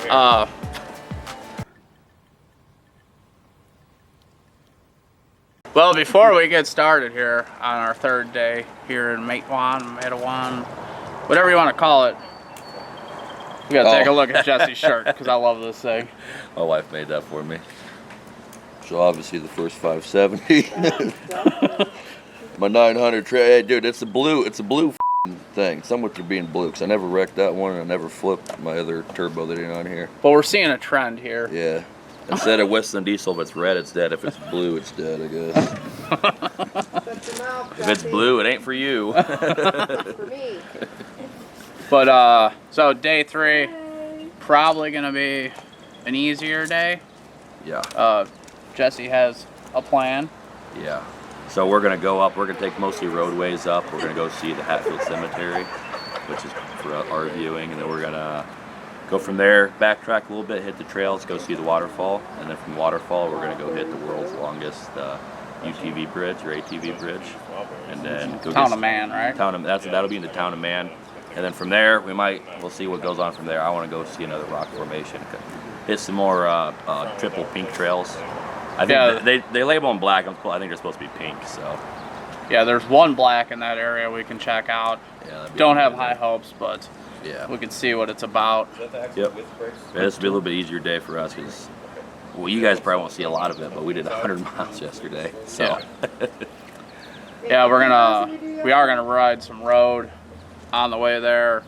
Well, before we get started here on our third day here in Matewan, whatever you want to call it, we gotta take a look at Jesse's shirt because I love this thing. My wife made that for me. So obviously the first 570. My 900 hey dude, it's a blue thing. Some with it being blue, because I never wrecked that one and I never flipped my other turbo that ain't on here. But we're seeing a trend here. Yeah. Instead of Westland diesel, if it's red, it's dead. If it's blue, it's dead, I guess. If it's blue, it ain't for you. For me. But so day 3, probably gonna be an easier day. Yeah. Jesse has a plan. Yeah. So we're gonna go up. We're gonna take mostly roadways up. We're gonna go see the Hatfield Cemetery, which is for our viewing, and then we're gonna go from there, backtrack a little bit, hit the trails, go see the waterfall, and then from Waterfall we're gonna go hit the world's longest UTV bridge or ATV bridge, and then go Town of Mann, right? That'll be in the town of Mann, and then from there we'll see what goes on from there. I want to go see another rock formation, hit some more triple pink trails. I think they label them black. I think they're supposed to be pink. So yeah, there's one black in that area we can check out. Yeah, don't have high hopes, but yeah, we can see what it's about. Yep. Yeah, this will be a little bit easier day for us because, well, you guys probably won't see a lot of it, but we did 100 miles yesterday. So yeah, yeah, we are gonna ride some road on the way there.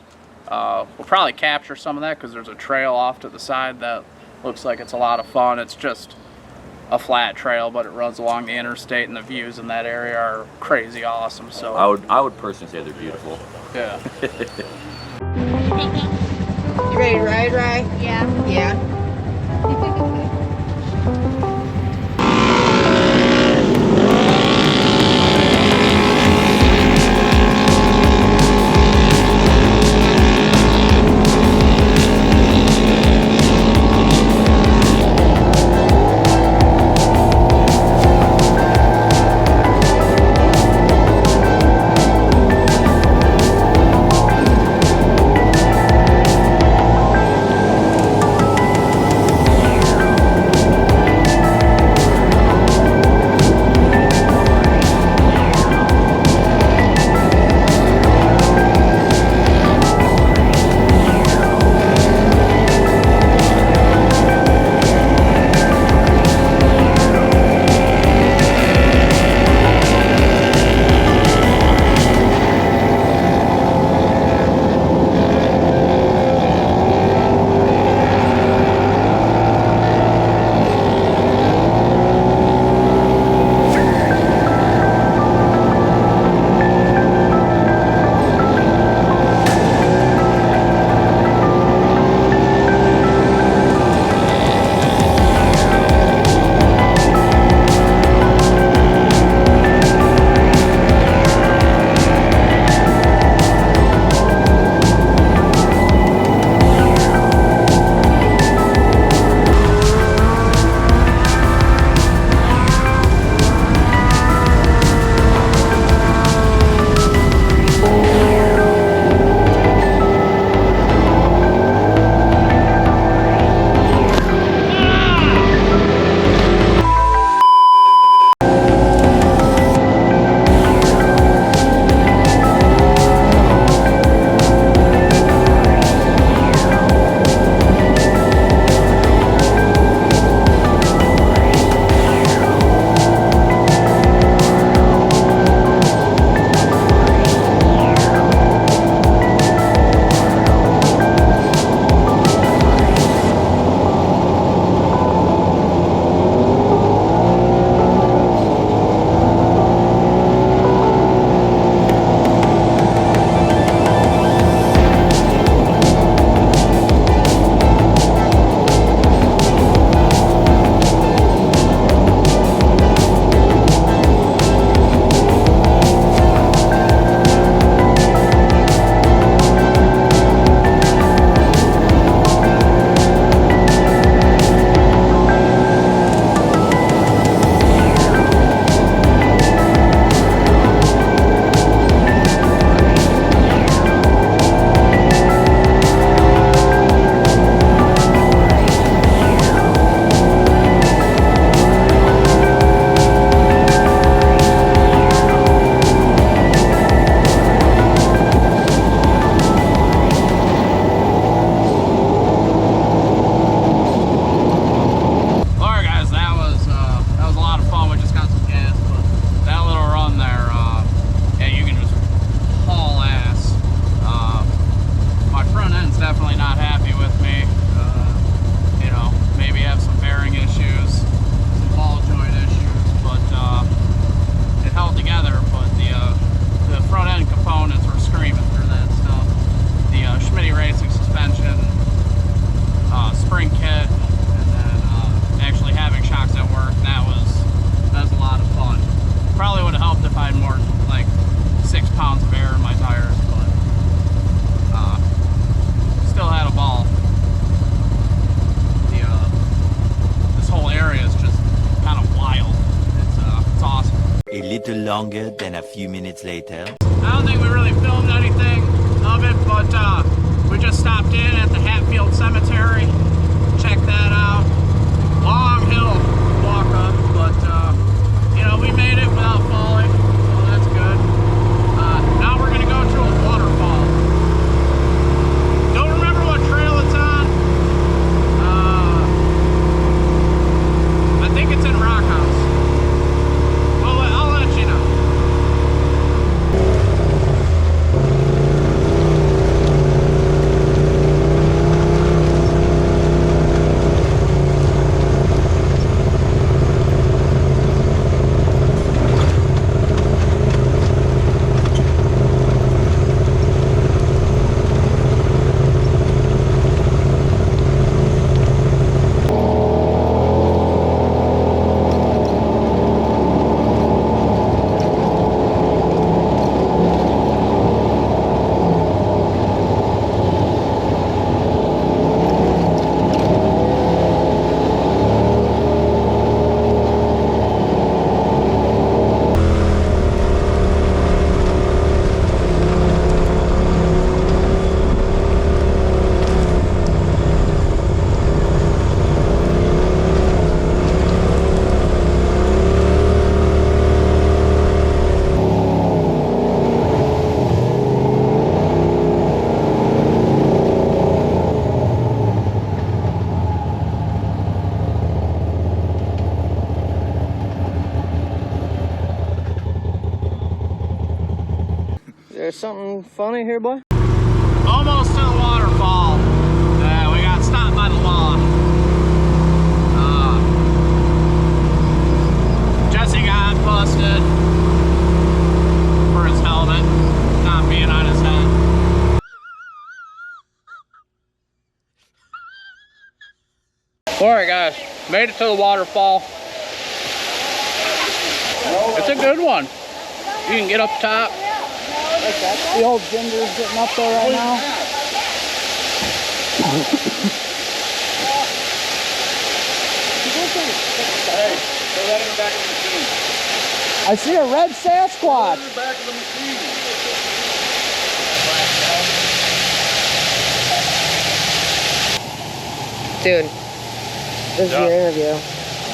We'll probably capture some of that because there's a trail off to the side that looks like it's a lot of fun. It's just a flat trail, but it runs along the interstate, and the views in that area are crazy awesome. So I would personally say they're beautiful. Yeah. You ready to ride, Rye? Yeah. Yeah. little longer than a few minutes later. I don't think we really filmed anything of it, but we just stopped in at the Hatfield Cemetery. Check that out. Long hill walk up, but you know, we made it without falling, so that's good. Now we're gonna go to a waterfall. Don't remember what trail it's on. I think it's in Rock House. Well, I'll let you know. There's something funny here, boy? Almost to the waterfall. We got stopped by the law. Jesse got busted for his helmet not being on his head. Alright guys, made it to the waterfall. It's a good one. You can get up top. The old gender's getting up there right now. Hey, throw that in the back of the machine. I see a red Sasquatch. In the back of the machine. Dude, this is your interview.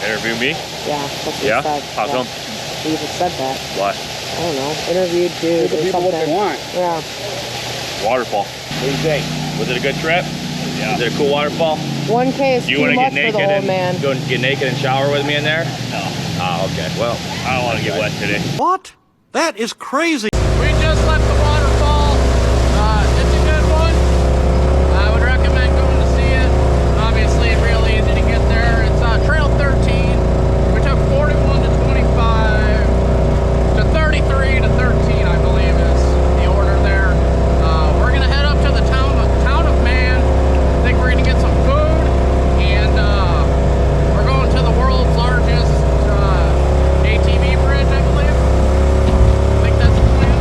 Interview me? Yeah, that's what Yeah? you said. How come? You just said that. Why? I don't know. Interviewed dude Give the or people what they something. want. Yeah. Waterfall. What do you think? Was it a good trip? Yeah. Was it a cool waterfall? 1K is Do you too want to much get for the naked old and man. go and get naked and shower with me in there? No. Oh, okay. Well, I don't want to get wet today. What? That is crazy. We just left the waterfall. It's a good one. I would recommend going to see it. Obviously, real easy to get there. It's Trail 13. We took 41 to 25 to 33 to 13, I believe is the order there. We're gonna head up to the town of Mann. I think we're gonna get some food, and we're going to the world's largest ATV bridge, I believe. I think that's the plan.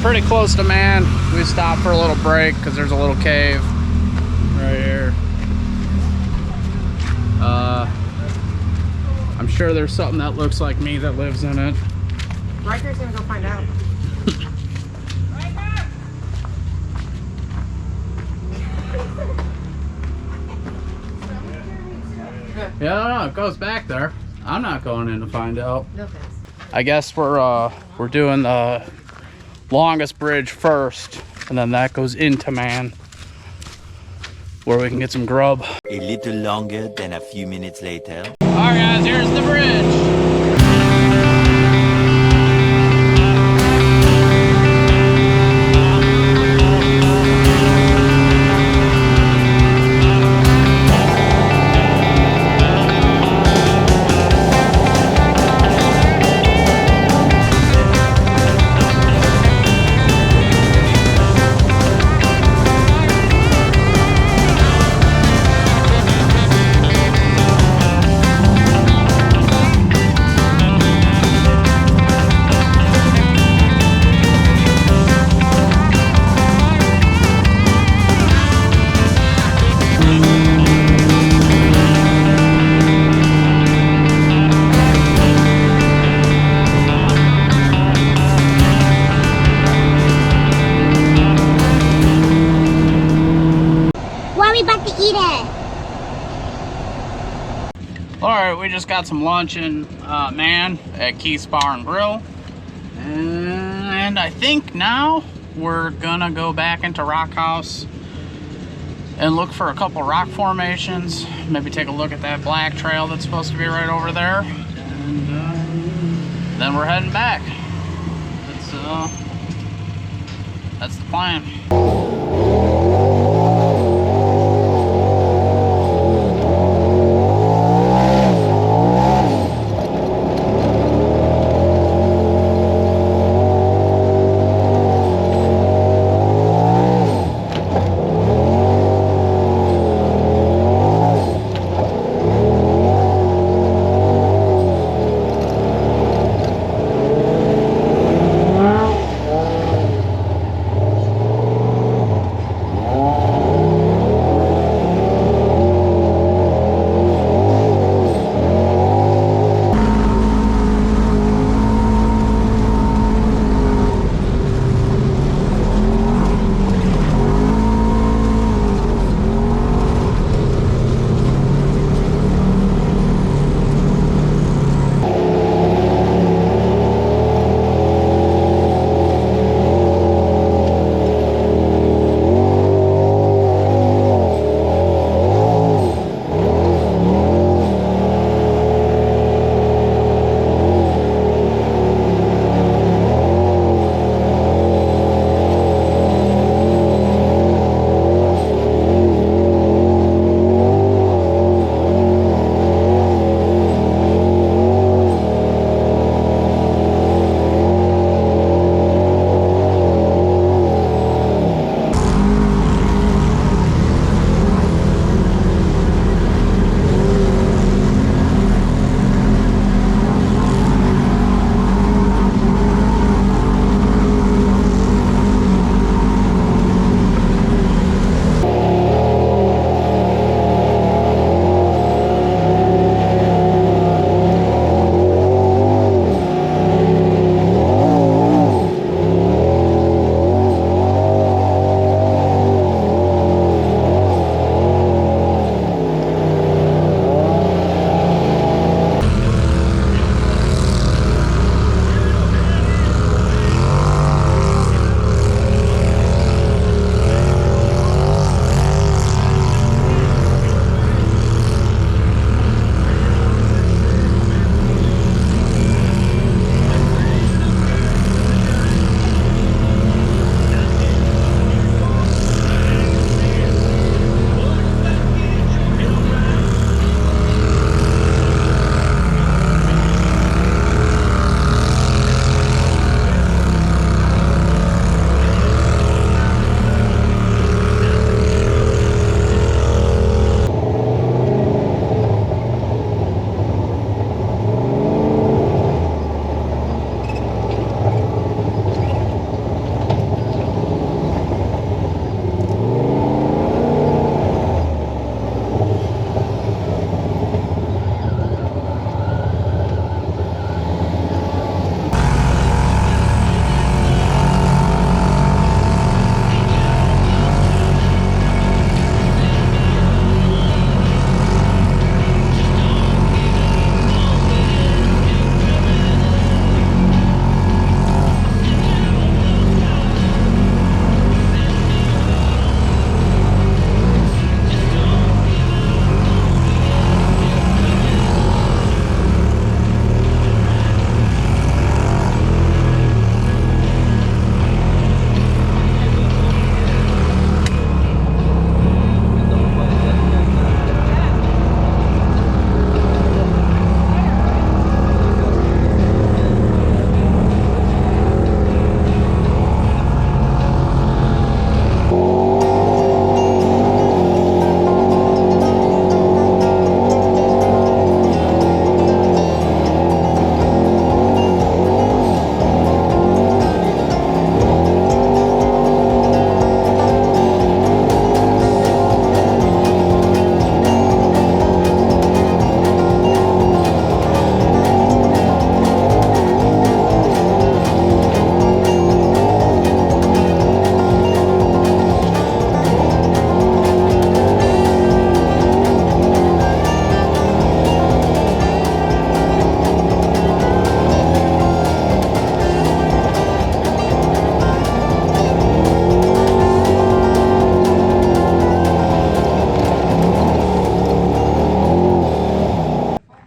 pretty close to Mann. We stopped for a little break because there's a little cave right here. I'm sure there's something that looks like me that lives in it. Riker's gonna go find out. Yeah, no, it goes back there. I'm not going in to find out. No thanks. I guess we're doing the longest bridge first, and then that goes into Mann, where we can get some grub. A little longer than a few minutes later. All right, guys, here's the bridge. Alright, we just got some lunch in Mann at Keith's Bar and Grill. And I think now we're gonna go back into Rock House and look for a couple rock formations. Maybe take a look at that black trail that's supposed to be right over there. And then we're heading back. That's the plan.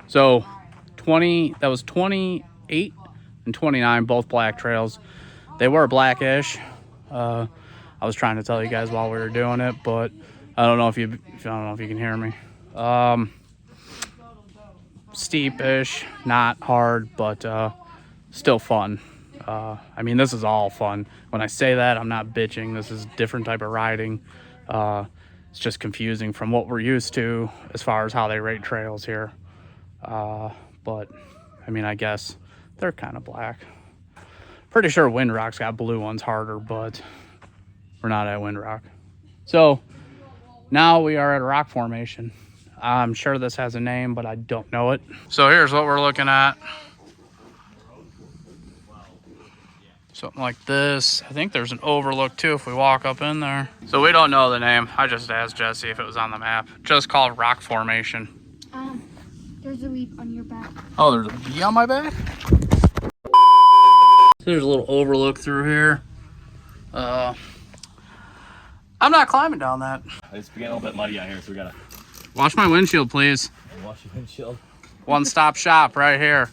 So 20, that was 28 and 29, both black trails. They were blackish. I was trying to tell you guys while we were doing it, but I don't know if you can hear me. Steepish, not hard, but still fun. I mean, this is all fun. When I say that, I'm not bitching. This is a different type of riding. It's just confusing from what we're used to as far as how they rate trails here. But I mean, I guess they're kind of black. Pretty sure Windrock's got blue ones harder, but we're not at Windrock. So now we are at a rock formation. I'm sure this has a name, but I don't know it. So here's what we're looking at. Something like this. I think there's an overlook too if we walk up in there. So we don't know the name. I just asked Jesse if it was on the map. Just called rock formation. There's a leaf on your back. Oh, there's a bee on my back? So there's a little overlook through here. I'm not climbing down that. It's getting a little bit muddy out here, so we gotta Wash my windshield, please. wash your windshield. One-stop shop right here.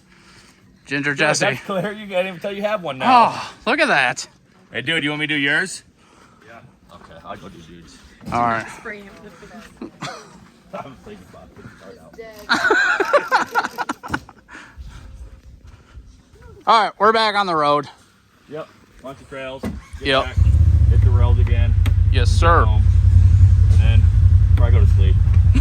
Ginger Jesse. That's clear. You can't even tell you have one now. Oh, look at that. Hey, dude, you want me to do yours? Yeah. Okay, I'll go do dudes. All right. Spray him with the I'm thinking about putting the cart out. All right, we're back on the road. Yep. Bunch of trails. Get Yep. back, hit the road again. Yes, sir. Home, and then probably go to sleep. I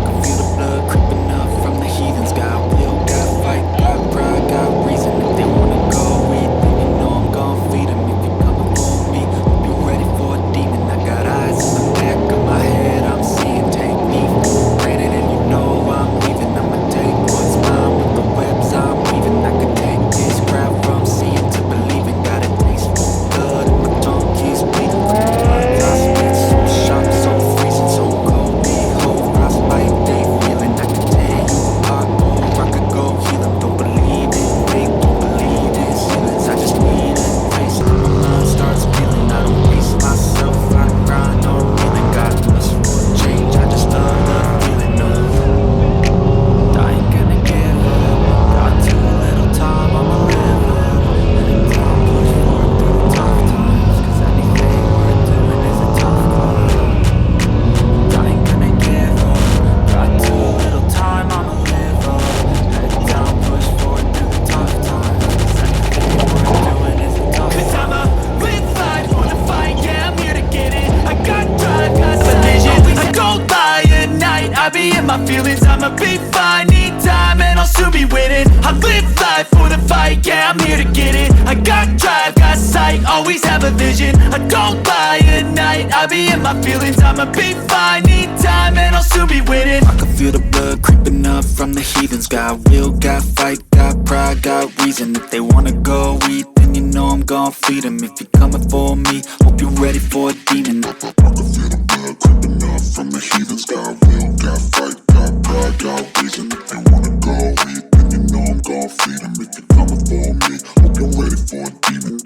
can feel the blood creeping up from the heathens. Got will, got fight, got pride, got reason. If they wanna go eat, then you know I'm gon' feed them. If you coming for me, hope you ready for a demon. I got eyes in the back of my head, I'm seeing. Take me for granted, and you know I'm leaving. I'ma take what's mine with the webs I'm weaving. I can take this crowd from seeing to believing. Got a taste for blood, and my tongue keeps bleeding. I spit so sharp, so freezing, so cold. Behold, frostbite, they feeling. I can tear you apart, or I could go heal them. Don't believe it, they don't believe in ceilings. I just need a taste. My mind starts feeling. I don't pace myself, I grind on feeling. Got this for change, I just love the feeling of I ain't gonna give up. Got too little time, I'ma live up. And I'll push forward through the tough times. Cause anything worth doing is a tough call. I ain't gonna give up. Got too little time, I'ma live up. Head down, push forward through the tough times. Cause anything worth doing is a tough call. Cause I'ma live life for the fight, yeah, I'm here to get it. I got drive, got the vision. I don't lie at night, I be in my feelings. I'ma be fine, need time, and I'll soon be winning. I live life for the fight, yeah, I'm here to get it. I got drive, got sight, always have a vision. I don't lie at night, I be in my feelings. I'ma be fine, need time, and I'll soon be winning. I can feel the blood creeping up from the heathens. Got will, got fight, got pride, got reason. If they wanna go eat, then you know I'm gon' feed them. If you're coming for me, hope you're ready for a demon. I can feel the blood creeping up from the heathens. Got will, got fight, got pride, got reason. If they wanna go eat, then you know I'm gon' feed them. If you're coming for me, hope you're ready for a demon.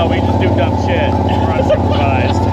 we just do dumb shit. We're unsupervised.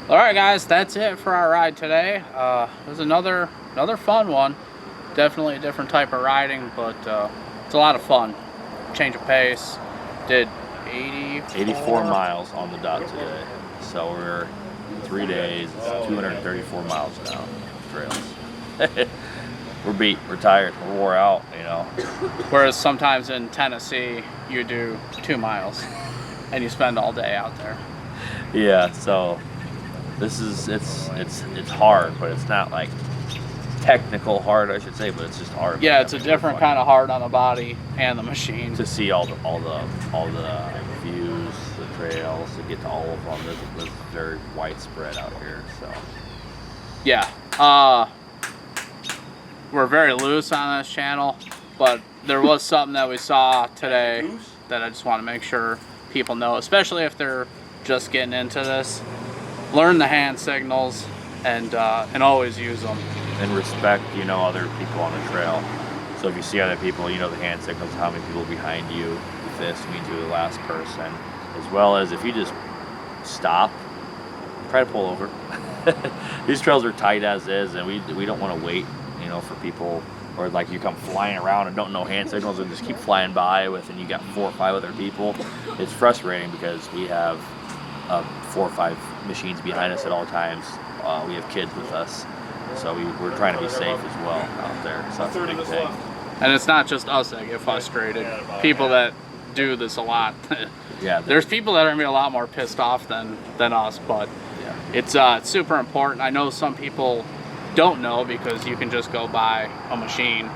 Alright guys, that's it for our ride today. It was another fun one. Definitely a different type of riding, but it's a lot of fun. Change of pace. Did 84 miles on the dot today. So we're 3 days, it's 234 miles now. Trails. We're beat, we're tired, we're wore out, you know. Whereas sometimes in Tennessee, you do 2 miles and you spend all day out there. Yeah, so this is, it's hard, but it's not like technical hard, I should say, but it's just hard. Yeah, it's a different kind of hard on the body and the machine. To see all the views, the trails, to get to all of them. This is very widespread out here, so. Yeah, we're very loose on this channel, but there was something that we saw today that I just want to make sure people know, especially if they're just getting into this. Learn the hand signals and always use them. And respect, you know, other people on the trail. So if you see other people, you know the hand signals, how many people behind you. If this means you're the last person. As well as if you just stop, try to pull over. these trails are tight as is, and we don't want to wait, you know, for people, or like you come flying around and don't know hand signals and just keep flying by with, and you got 4 or 5 other people. It's frustrating because we have 4 or 5 machines behind us at all times. We have kids with us, so we're trying to be safe as well out there. So that's a big thing. And it's not just us that get frustrated. People that do this a lot. Yeah, There's people that are gonna be a lot more pissed off than us, but yeah. it's super important. I know some people don't know because you can just go buy a machine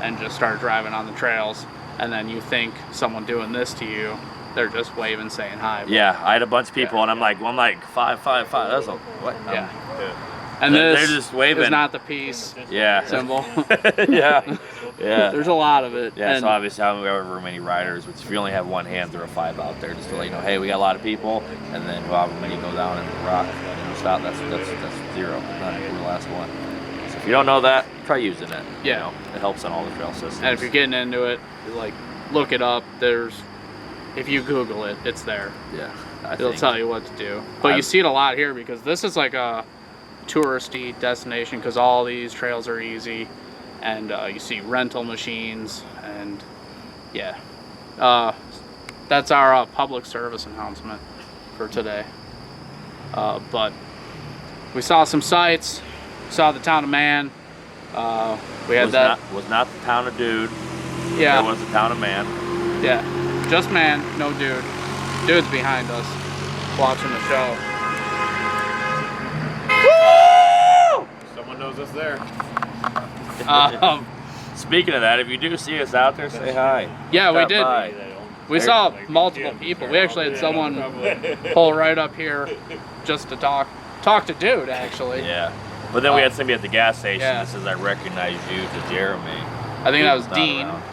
and just start driving on the trails, and then you think someone doing this to you, they're just waving, saying hi. Yeah, I had a bunch of people, and I'm like 5, 5, 5. That's a what? Yeah. And They're this just waving. is not the peace Yeah. symbol. Yeah. Yeah. There's a lot of it. Yeah, and so obviously however many riders, which if you only have one hand, throw a 5 out there just to let you know, hey, we got a lot of people, and then however many go down and rock and stop, that's 0. None. We're the last one. So if you don't know that, try using it. Yeah. You know, it helps on all the trail systems. And if you're getting into it, like, look it up. If you Google it, it's there. Yeah. It'll tell you what to do. But you see it a lot here because this is like a touristy destination because all these trails are easy, and you see rental machines, and yeah, that's our public service announcement for today. But we saw some sights, saw the town of Mann. We had was not the town of Dude. Yeah, It was the town of Mann. yeah, just Mann, no Dude. Dude's behind us watching the show. Someone knows us there. Speaking of that, if you do see us out there, say hi. Yeah, we Stop did. by. We saw multiple people. We actually had someone pull right up here just to talk to Dude, actually. Yeah. But then we had somebody at the gas station Yeah. that says, I recognize you to Jeremy. I think that was He's not Dean. around.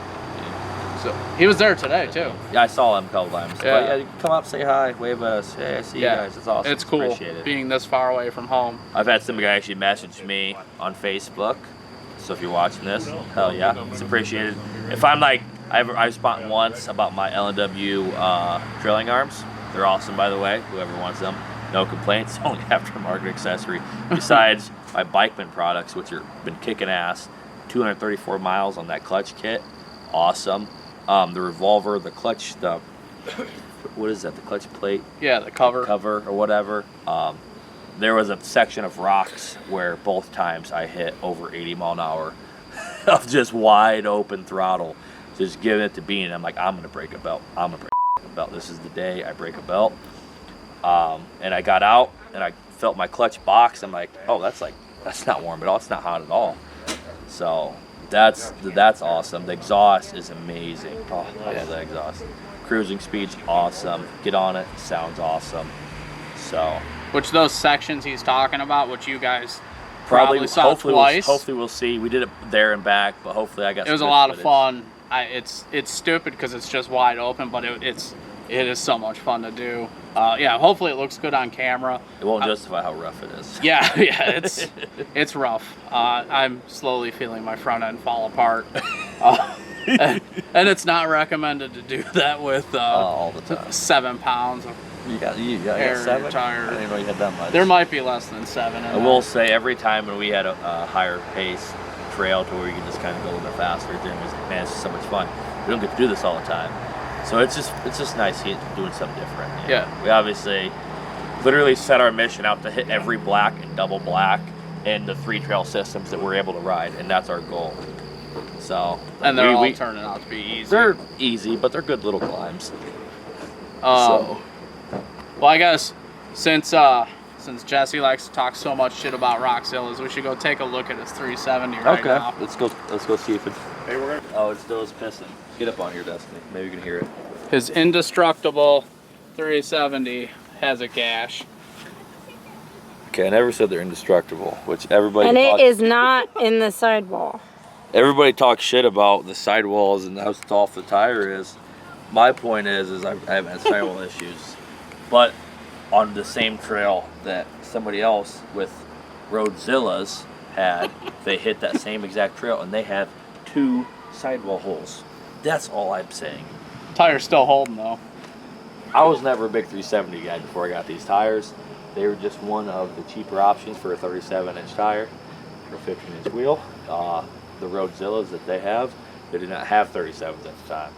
So he was there today too. Yeah, I saw him a couple times. Yeah. But yeah, you can come up, say hi, wave at us. Hey, I see you guys. It's awesome. It's cool Appreciate it. being this far away from home. I've had some guy actually message me on Facebook. So if you're watching this, hell yeah, it's appreciated. If I'm like, I've spoken once about my L&W trailing arms. They're awesome, by the way. Whoever wants them, no complaints. Only aftermarket accessory. Besides my Bikeman products, which have been kicking ass. 234 miles on that clutch kit. Awesome. The revolver, the clutch, what is that? The clutch plate? Yeah, the cover. Or whatever. There was a section of rocks where both times I hit over 80 mile an hour of just wide open throttle, just giving it to Bean. I'm like, I'm gonna break a belt. I'm gonna break a belt. This is the day I break a belt. And I got out and I felt my clutch box. I'm like, oh, that's not warm at all. It's not hot at all. So that's awesome. The exhaust is amazing. Oh, I love the exhaust. Cruising speed's awesome. Get on it. Sounds awesome. So. Which those sections he's talking about, which you guys probably saw twice. Hopefully we'll see. We did it there and back, but hopefully I got. It was a lot of fun. It's stupid because it's just wide open, but it is so much fun to do. Yeah, hopefully it looks good on camera. It won't justify how rough it is. Yeah, it's rough. I'm slowly feeling my front end fall apart, and it's not recommended to do that with all the time. 7 pounds of You got air 7? tire. I didn't know you had that much. There might be less than 7. I will say every time when we had a higher pace trail to where you can just kind of go a little bit faster, then was man, it's just so much fun. We don't get to do this all the time, so it's just nice doing something different. You know? Yeah. We obviously literally set our mission out to hit every black and double black in the 3 trail systems that we're able to ride, and that's our goal. So and they're all turning out to be easy. They're easy, but they're good little climbs. Well, I guess since Jesse likes to talk so much shit about Roxillas, we should go take a look at his 370 right now. Okay, let's go see if it. Hey, we're gonna. Oh, it still is pissing. Get up on here, Destiny. Maybe you can hear it. His indestructible 370 has a gash. Okay, I never said they're indestructible, which everybody. And it is not in the sidewall. Everybody talks shit about the sidewalls and how soft the tire is. My point is I haven't had sidewall issues, but on the same trail that somebody else with Roadzillas had, they hit that same exact trail and they have 2 sidewall holes. That's all I'm saying. Tire's still holding though. I was never a big 370 guy before I got these tires. They were just one of the cheaper options for a 37-inch tire or 15-inch wheel. The Roadzillas that they have, they did not have 37s at the time.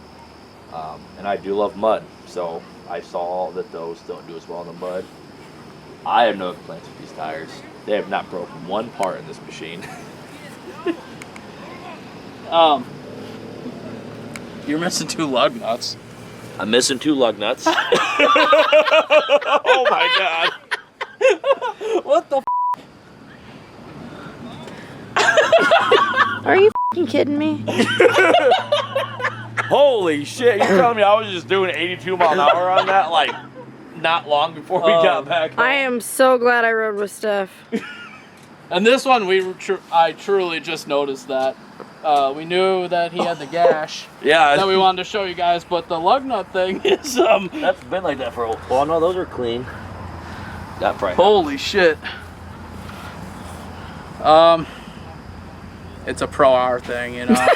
And I do love mud, so I saw that those don't do as well in the mud. I have no complaints with these tires. They have not broken one part in this machine. You're missing 2 lug nuts. I'm missing 2 lug nuts. Oh my god. What the Are you f***ing kidding me? Holy shit, you're telling me I was just doing 82 mile an hour on that like not long before we got back home? I am so glad I rode with Steph. And this one, I truly just noticed that. We knew that he had the gash. Yeah. That we wanted to show you guys, but the lug nut thing is That's been like that for a while. Oh no, those are clean. That probably. Holy shit. It's a Pro R thing, you know.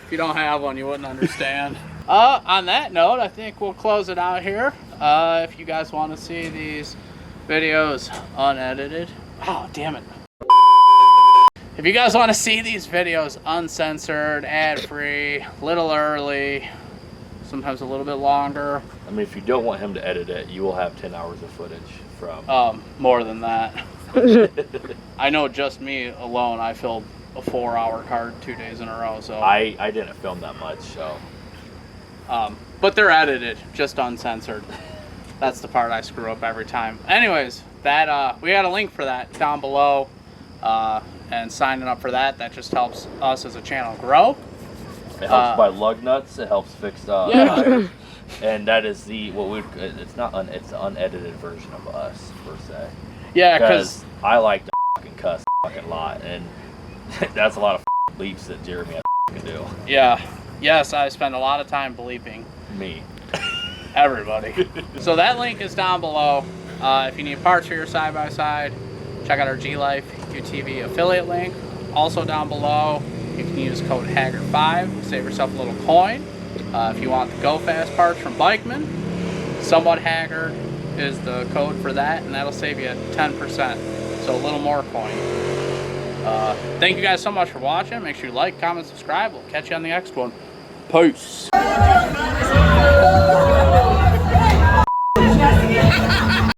If you don't have one, you wouldn't understand. On that note, I think we'll close it out here. If you guys want to see these videos unedited. Oh, damn it. If you guys want to see these videos uncensored, ad-free, a little early, sometimes a little bit longer. I mean, if you don't want him to edit it, you will have 10 hours of footage from. More than that. I know just me alone, I filled a 4-hour card 2 days in a row. So I didn't film that much, so. But they're edited, just uncensored. That's the part I screw up every time. Anyways, that we got a link for that down below. And signing up for that just helps us as a channel grow. It helps buy lug nuts. It helps fix tires. And that is it's the unedited version of us per se. Yeah, because I like to fucking cuss a fucking lot, and that's a lot of bleeps that Jeremy has to do. Yeah, yes, I spend a lot of time bleeping. Me. Everybody. So that link is down below. If you need parts for your side-by-side, check out our G-Life UTV affiliate link. Also down below, you can use code Haggard5 to save yourself a little coin. If you want the Go Fast parts from Bikeman, Somewhat Haggard is the code for that, and that'll save you 10%. So a little more coin. Thank you guys so much for watching. Make sure you like, comment, subscribe. We'll catch you on the next one. Peace.